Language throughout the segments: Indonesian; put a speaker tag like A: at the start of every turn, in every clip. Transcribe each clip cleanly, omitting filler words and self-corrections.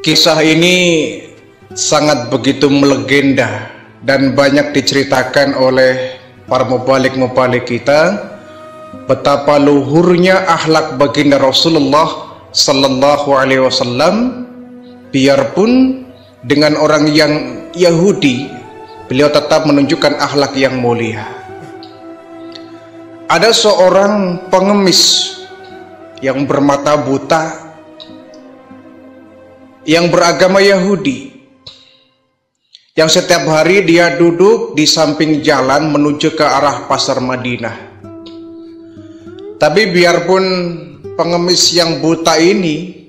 A: Kisah ini sangat begitu melegenda dan banyak diceritakan oleh para mubalik-mubalik kita betapa luhurnya akhlak baginda Rasulullah sallallahu alaihi wasallam. Biarpun dengan orang yang Yahudi, beliau tetap menunjukkan akhlak yang mulia. Ada seorang pengemis yang bermata buta, yang beragama Yahudi, yang setiap hari dia duduk di samping jalan menuju ke arah pasar Madinah. Tapi biarpun pengemis yang buta ini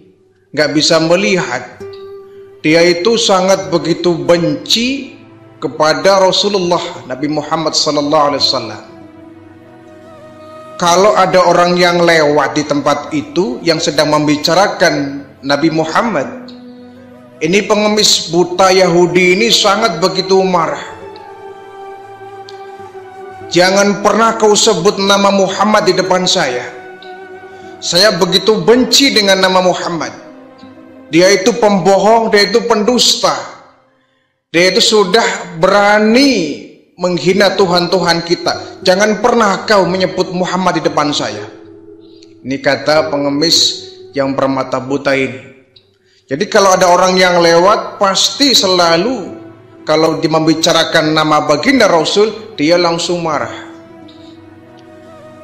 A: nggak bisa melihat, dia itu sangat begitu benci kepada Rasulullah Nabi Muhammad SAW. Kalau ada orang yang lewat di tempat itu yang sedang membicarakan Nabi Muhammad, ini pengemis buta Yahudi ini sangat begitu marah. Jangan pernah kau sebut nama Muhammad di depan saya. Saya begitu benci dengan nama Muhammad. Dia itu pembohong, dia itu pendusta. Dia itu sudah berani menghina Tuhan-Tuhan kita. Jangan pernah kau menyebut Muhammad di depan saya. Ini kata pengemis yang bermata buta ini. Jadi kalau ada orang yang lewat, pasti selalu kalau dia membicarakan nama baginda Rasul, dia langsung marah.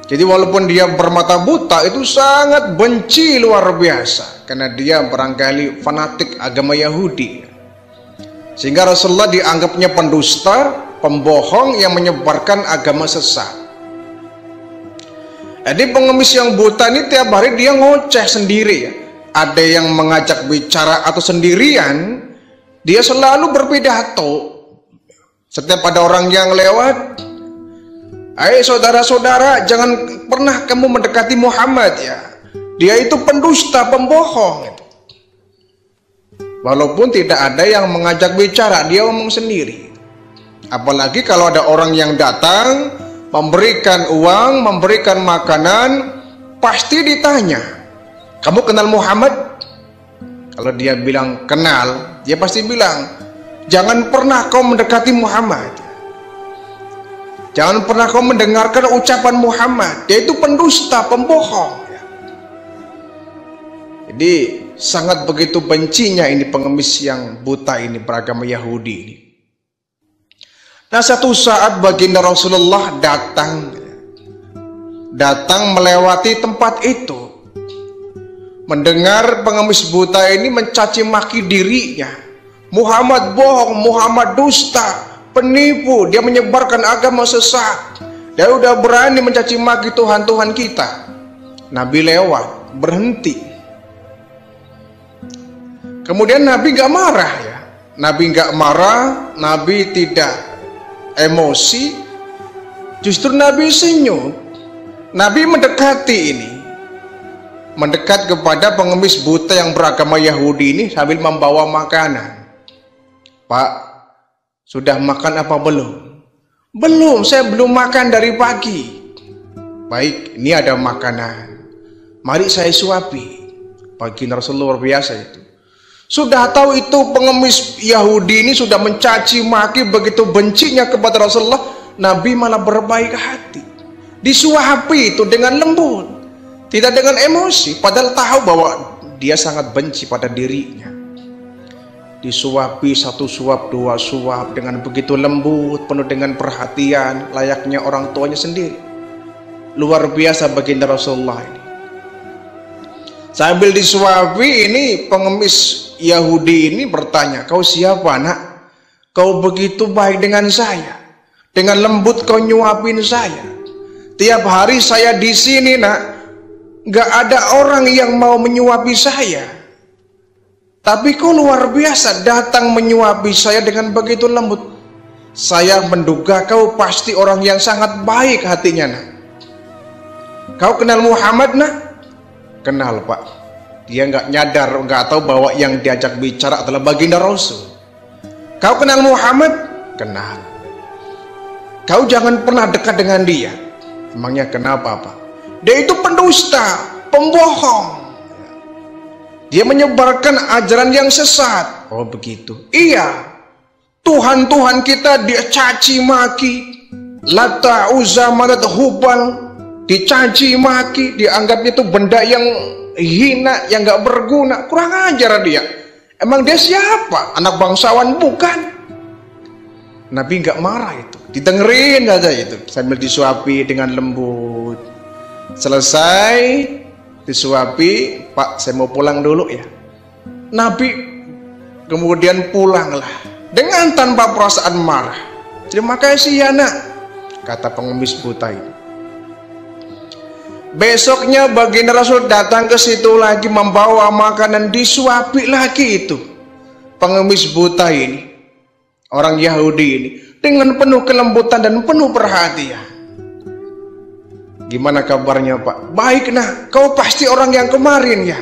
A: Jadi walaupun dia bermata buta, itu sangat benci luar biasa, karena dia barangkali fanatik agama Yahudi. Sehingga Rasulullah dianggapnya pendusta, pembohong yang menyebarkan agama sesat. Jadi pengemis yang buta ini tiap hari dia ngoceh sendiri ya. Ada yang mengajak bicara atau sendirian, dia selalu berpidato. Setiap ada orang yang lewat, "Ayo saudara-saudara, jangan pernah kamu mendekati Muhammad ya. Dia itu pendusta, pembohong." Walaupun tidak ada yang mengajak bicara, dia ngomong sendiri. Apalagi kalau ada orang yang datang, memberikan uang, memberikan makanan, pasti ditanya, "Kamu kenal Muhammad?" Kalau dia bilang kenal, dia pasti bilang, "Jangan pernah kau mendekati Muhammad. Jangan pernah kau mendengarkan ucapan Muhammad. Dia itu pendusta, pembohong." Jadi sangat begitu bencinya ini pengemis yang buta ini beragama Yahudi ini. Nah, satu saat baginda Rasulullah datang melewati tempat itu, mendengar pengemis buta ini mencaci maki dirinya. Muhammad bohong, Muhammad dusta, penipu, dia menyebarkan agama sesat. Dia udah berani mencaci maki Tuhan-Tuhan kita. Nabi lewat, berhenti. Kemudian Nabi gak marah ya. Nabi gak marah, Nabi tidak emosi. Justru Nabi senyum. Nabi mendekati ini, mendekat kepada pengemis buta yang beragama Yahudi ini sambil membawa makanan. "Pak, sudah makan apa belum?" "Belum, saya belum makan dari pagi." "Baik, ini ada makanan, mari saya suapi." Baginda Rasulullah luar biasa itu. Sudah tahu itu pengemis Yahudi ini sudah mencaci maki, begitu bencinya kepada Rasulullah, Nabi malah berbaik hati. Disuapi itu dengan lembut, tidak dengan emosi, padahal tahu bahwa dia sangat benci pada dirinya. Disuapi satu suap, dua suap dengan begitu lembut, penuh dengan perhatian, layaknya orang tuanya sendiri. Luar biasa baginda Rasulullah ini. Sambil disuapi ini pengemis Yahudi ini bertanya, "Kau siapa nak? Kau begitu baik dengan saya, dengan lembut kau nyuapin saya. Tiap hari saya di sini nak, gak ada orang yang mau menyuapi saya. Tapi kau luar biasa datang menyuapi saya dengan begitu lembut. Saya menduga kau pasti orang yang sangat baik hatinya nak. Kau kenal Muhammad nak?" "Kenal Pak." Dia nggak nyadar, nggak tahu bahwa yang diajak bicara adalah baginda Rasul. "Kau kenal Muhammad?" "Kenal." "Kau jangan pernah dekat dengan dia." "Emangnya kenapa Pak?" "Dia itu pendusta, pembohong." Dia menyebarkan ajaran yang sesat. Oh begitu. Iya. Tuhan-Tuhan kita dia caci maki. Lata, Uzza, Manat, Hubal, dicaci maki, dianggap itu benda yang hina, yang gak berguna. Kurang ajar dia. Emang dia siapa? Anak bangsawan bukan? Nabi gak marah itu, didengerin aja itu sambil disuapi dengan lembut. Selesai disuapi, Pak saya mau pulang dulu ya. Nabi kemudian pulanglah dengan tanpa perasaan marah. Terima kasih ya nak, kata pengemis buta itu. Besoknya baginda Rasul datang ke situ lagi membawa makanan, disuapi lagi itu pengemis buta ini, orang Yahudi ini, dengan penuh kelembutan dan penuh perhatian. Gimana kabarnya Pak? Baik nah, kau pasti orang yang kemarin ya,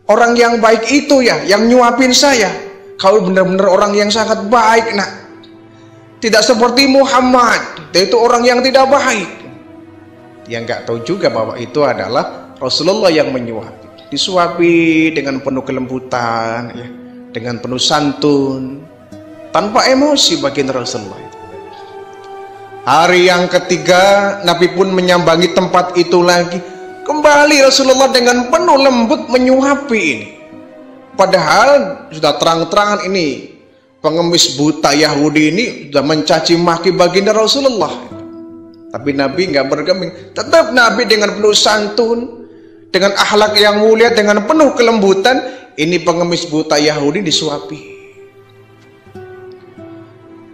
A: orang yang baik itu ya, yang nyuapin saya. Kau benar-benar orang yang sangat baik nak. Tidak seperti Muhammad, dia itu orang yang tidak baik. Dia nggak tahu juga bahwa itu adalah Rasulullah yang menyuapi. Disuapi dengan penuh kelembutan, ya, dengan penuh santun, tanpa emosi baginda Rasulullah itu. Hari yang ketiga, Nabi pun menyambangi tempat itu lagi. Kembali Rasulullah dengan penuh lembut menyuapi ini. Padahal sudah terang-terangan ini pengemis buta Yahudi ini sudah mencaci maki baginda Rasulullah. Tapi Nabi nggak bergeming. Tetap Nabi dengan penuh santun, dengan akhlak yang mulia, dengan penuh kelembutan. Ini pengemis buta Yahudi disuapi.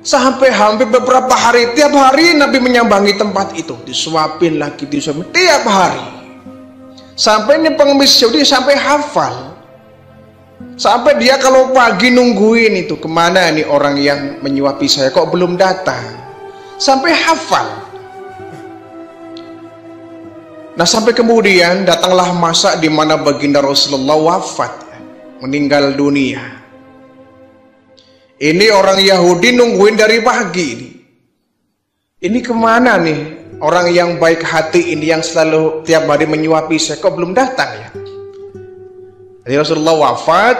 A: Sampai hampir beberapa hari, tiap hari Nabi menyambangi tempat itu, disuapin lagi, disuapin tiap hari. Sampai ini pengemis Yahudi sampai hafal. Sampai dia kalau pagi nungguin itu, kemana nih orang yang menyuapi saya kok belum datang. Sampai hafal. Nah sampai kemudian datanglah masa di mana baginda Rasulullah wafat, meninggal dunia. Ini orang Yahudi nungguin dari pagi ini. Ini kemana nih orang yang baik hati ini, yang selalu tiap hari menyuapi saya kok belum datang ya. Jadi Rasulullah wafat,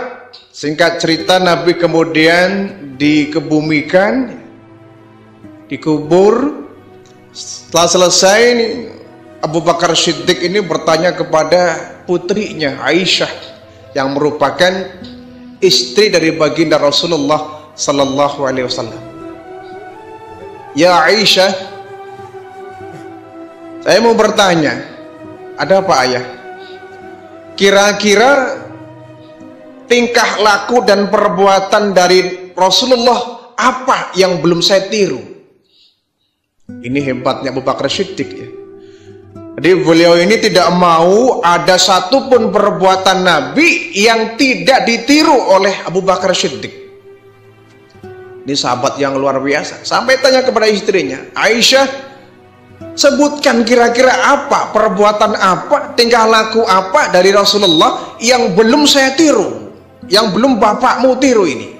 A: singkat cerita Nabi kemudian dikebumikan, dikubur. Setelah selesai ini, Abu Bakar Siddiq ini bertanya kepada putrinya Aisyah yang merupakan istri dari baginda Rasulullah sallallahu alaihi wasallam. Ya Aisyah, saya mau bertanya, ada apa ayah? Kira-kira tingkah laku dan perbuatan dari Rasulullah apa yang belum saya tiru? Ini hebatnya Abu Bakar Siddiq ya. Jadi beliau ini tidak mau ada satupun perbuatan Nabi yang tidak ditiru oleh Abu Bakar Siddiq. Ini sahabat yang luar biasa. Sampai tanya kepada istrinya, Aisyah, sebutkan kira-kira apa, perbuatan apa, tingkah laku apa dari Rasulullah yang belum saya tiru, yang belum bapakmu tiru ini.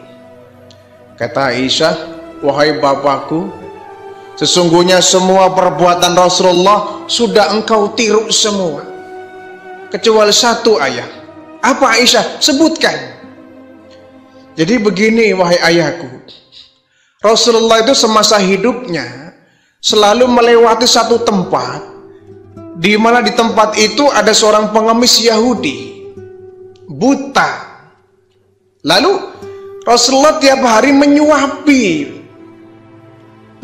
A: Kata Aisyah, wahai bapakku, sesungguhnya semua perbuatan Rasulullah sudah engkau tiru semua, kecuali satu ayah. Apa Aisyah? Sebutkan. Jadi begini wahai ayahku, Rasulullah itu semasa hidupnya selalu melewati satu tempat, di mana di tempat itu ada seorang pengemis Yahudi buta. Lalu Rasulullah tiap hari menyuapi,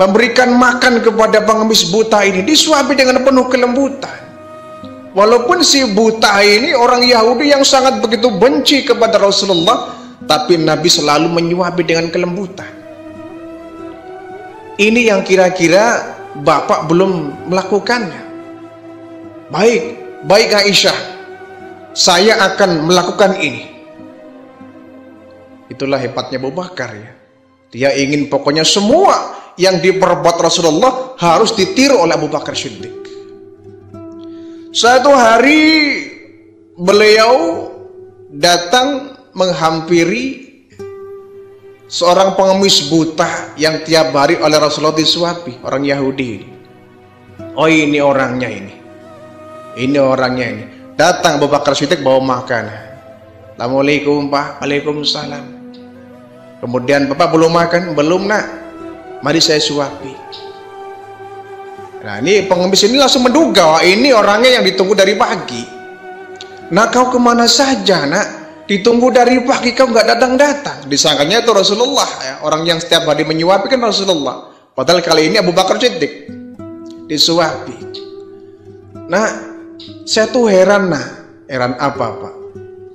A: memberikan makan kepada pengemis buta ini, disuapi dengan penuh kelembutan. Walaupun si buta ini orang Yahudi yang sangat begitu benci kepada Rasulullah, tapi Nabi selalu menyuapi dengan kelembutan. Ini yang kira-kira bapak belum melakukannya. Baik, baik Aisyah, saya akan melakukan ini. Itulah hebatnya Abu Bakar ya. Dia ingin pokoknya semua yang diperbuat Rasulullah harus ditiru oleh Abu Bakar Siddiq. Suatu hari beliau datang menghampiri seorang pengemis buta yang tiap hari oleh Rasulullah disuapi, orang Yahudi. Oh ini orangnya ini orangnya ini. Datang Abu Bakar Siddiq bawa makanan. Assalamualaikum Pak. Waalaikumsalam. Kemudian Bapak belum makan? Belum Nak. Mari saya suapi. Nah ini pengemis ini langsung menduga, ini orangnya yang ditunggu dari pagi. Nah kau kemana saja Nak? Ditunggu dari pagi kau nggak datang-datang. Disangkanya itu Rasulullah ya. Orang yang setiap hari menyuapi kan Rasulullah. Padahal kali ini Abu Bakar Siddiq disuapi. Nah saya tuh heran Nak. Heran apa Pak?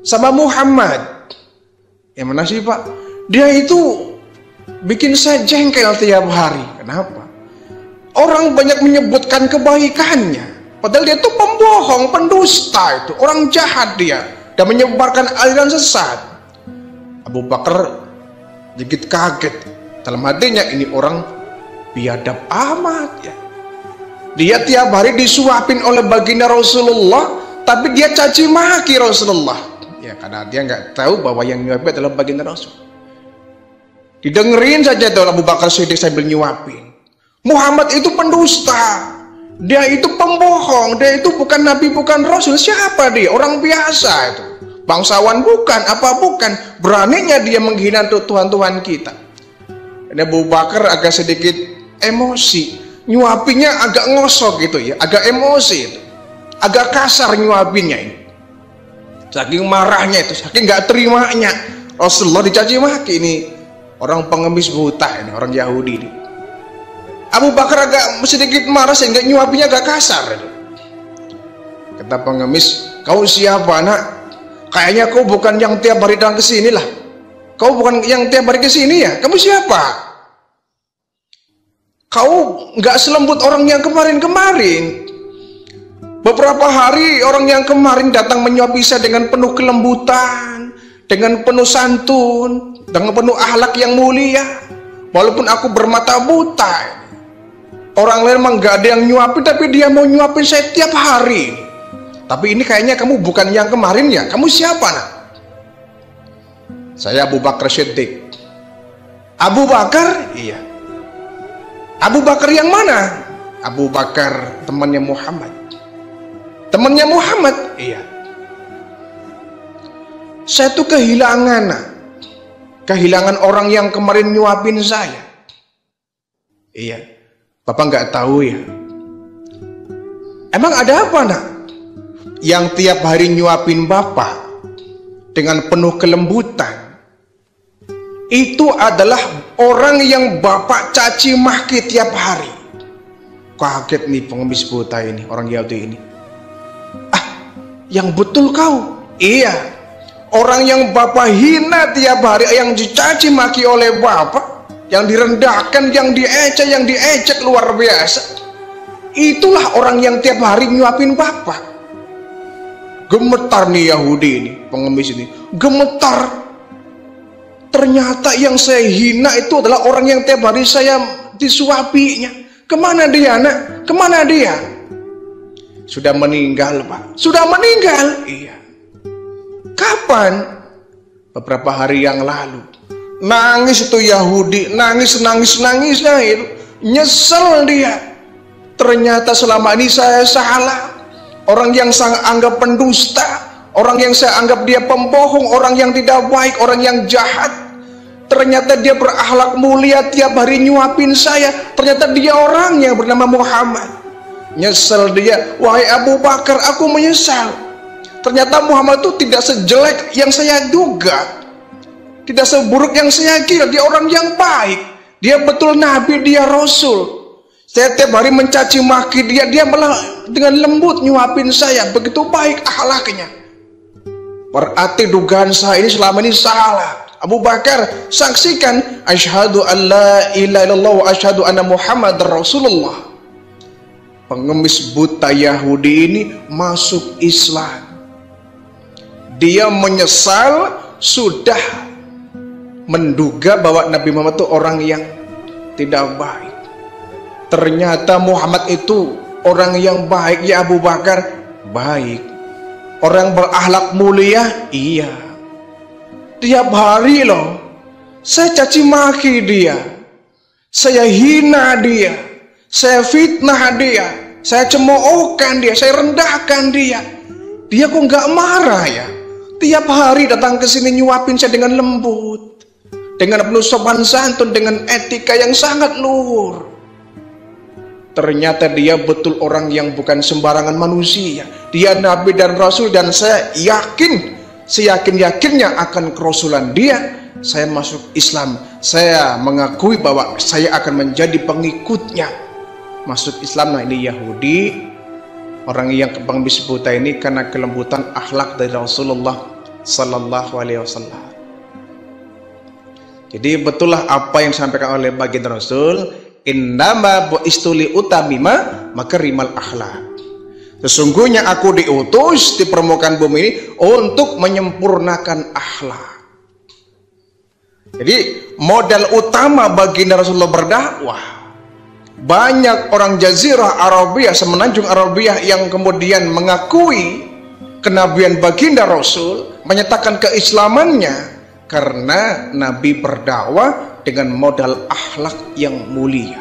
A: Sama Muhammad. Yang mana sih Pak? Dia itu bikin saya jengkel tiap hari. Kenapa? Orang banyak menyebutkan kebaikannya, padahal dia itu pembohong, pendusta, itu orang jahat dia, dan menyebarkan aliran sesat. Abu Bakar sedikit kaget dalam hatinya, ini orang biadab amat ya. Dia tiap hari disuapin oleh baginda Rasulullah, tapi dia caci maki Rasulullah. Ya karena dia nggak tahu bahwa yang nyuapin adalah baginda Rasul. Didengerin saja tuh Abu Bakar Siddiq sambil nyuapin. Muhammad itu pendusta, dia itu pembohong, dia itu bukan nabi, bukan rasul. Siapa dia? Orang biasa itu, bangsawan bukan, apa bukan, beraninya dia menghina Tuhan-Tuhan kita. Ini Abu Bakar agak sedikit emosi, nyuapinya agak ngosok gitu ya, agak emosi itu, agak kasar nyuapinnya ini. Saking marahnya itu, saking nggak terimanya Rasulullah dicaci maki. Ini orang pengemis buta, ini orang Yahudi ini. Abu Bakar agak sedikit marah sehingga nyuapinya agak kasar. Kata pengemis, kau siapa Nak? Kayaknya kau bukan yang tiap hari datang ke sini lah. Kau bukan yang tiap hari ke sini ya? Kamu siapa? Kau nggak selembut orang yang kemarin-kemarin. Beberapa hari orang yang kemarin datang menyuapi saya dengan penuh kelembutan, dengan penuh santun, dengan penuh akhlak yang mulia. Walaupun aku bermata buta. Orang lain memang gak ada yang nyuapin, tapi dia mau nyuapin saya tiap hari. Tapi ini kayaknya kamu bukan yang kemarin ya. Kamu siapa Nak? Saya Abu Bakar Siddiq. Abu Bakar? Iya. Abu Bakar yang mana? Abu Bakar temannya Muhammad. Temannya Muhammad? Iya. Saya tuh kehilangan Nak. Kehilangan orang yang kemarin nyuapin saya. Iya. Bapak nggak tahu ya. Emang ada apa Nak? Yang tiap hari nyuapin Bapak dengan penuh kelembutan, itu adalah orang yang Bapak caci maki tiap hari. Kaget nih pengemis buta ini, orang Yahudi ini. Ah, yang betul kau? Iya. Orang yang Bapak hina tiap hari, yang dicaci maki oleh Bapak, yang direndahkan, yang diejek luar biasa. Itulah orang yang tiap hari nyuapin Bapak. Gemetar nih Yahudi ini, pengemis ini, gemetar. Ternyata yang saya hina itu adalah orang yang tiap hari saya disuapinya. Kemana dia Nak? Kemana dia? Sudah meninggal Pak. Sudah meninggal? Iya. Kapan? Beberapa hari yang lalu. Nangis itu Yahudi, nangisnya itu, nyesel dia. Ternyata selama ini saya salah. Orang yang saya anggap pendusta, orang yang saya anggap dia pembohong, orang yang tidak baik, orang yang jahat. Ternyata dia berakhlak mulia, tiap hari nyuapin saya. Ternyata dia orang yang bernama Muhammad. Nyesel dia, wahai Abu Bakar, aku menyesal. Ternyata Muhammad itu tidak sejelek yang saya duga. Tidak seburuk yang saya kira. Dia orang yang baik. Dia betul nabi, dia rasul. Saya tiap hari mencaci maki dia, dia malah dengan lembut nyuapin saya. Begitu baik akhlaknya. Berarti dugaan saya ini selama ini salah. Abu Bakar, saksikan, asyhadu an la ilaha illallah wa asyhadu anna Muhammadar Rasulullah. Pengemis buta Yahudi ini masuk Islam. Dia menyesal sudah menduga bahwa Nabi Muhammad itu orang yang tidak baik. Ternyata Muhammad itu orang yang baik. Ya Abu Bakar, baik. Orang berakhlak mulia, iya. Tiap hari loh saya caci maki dia, saya hina dia, saya fitnah dia, saya cemoohkan dia, saya rendahkan dia. Dia kok nggak marah ya? Tiap hari datang ke sini nyuapin saya dengan lembut, dengan penuh sopan santun, dengan etika yang sangat luhur. Ternyata dia betul orang yang bukan sembarangan manusia. Dia Nabi dan Rasul, dan saya yakin, seyakin-yakinnya akan kerasulan dia. Saya masuk Islam, saya mengakui bahwa saya akan menjadi pengikutnya. Masuk Islam. Nah, ini Yahudi, orang yang kebang disebut ini karena kelembutan akhlak dari Rasulullah Sallallahu Alaihi Wasallam. Jadi betullah apa yang disampaikan oleh baginda Rasul, innama bu'istuli utamima makarimal akhlak. Sesungguhnya aku diutus di permukaan bumi ini untuk menyempurnakan akhlak. Jadi modal utama baginda Rasulullah berdakwah. Banyak orang Jazirah Arabia, semenanjung Arabia yang kemudian mengakui kenabian baginda Rasul, menyatakan keislamannya karena Nabi berdakwah dengan modal akhlak yang mulia,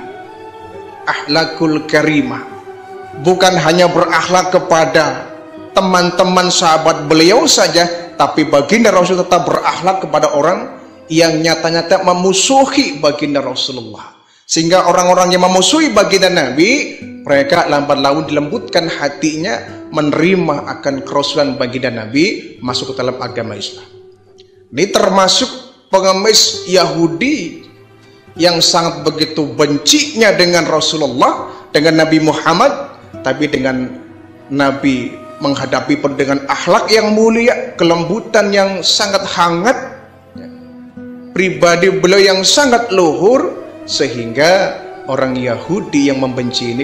A: akhlakul karimah. Bukan hanya berakhlak kepada teman-teman sahabat beliau saja, tapi baginda Rasul tetap berakhlak kepada orang yang nyata-nyata memusuhi baginda Rasulullah. Sehingga orang-orang yang memusuhi baginda Nabi, mereka lambat laun dilembutkan hatinya menerima akan kerasulan baginda Nabi, masuk ke dalam agama Islam. Ini termasuk pengemis Yahudi yang sangat begitu bencinya dengan Rasulullah, dengan Nabi Muhammad, tapi dengan Nabi menghadapi dengan akhlak yang mulia, kelembutan yang sangat hangat, pribadi beliau yang sangat luhur, sehingga orang Yahudi yang membenci ini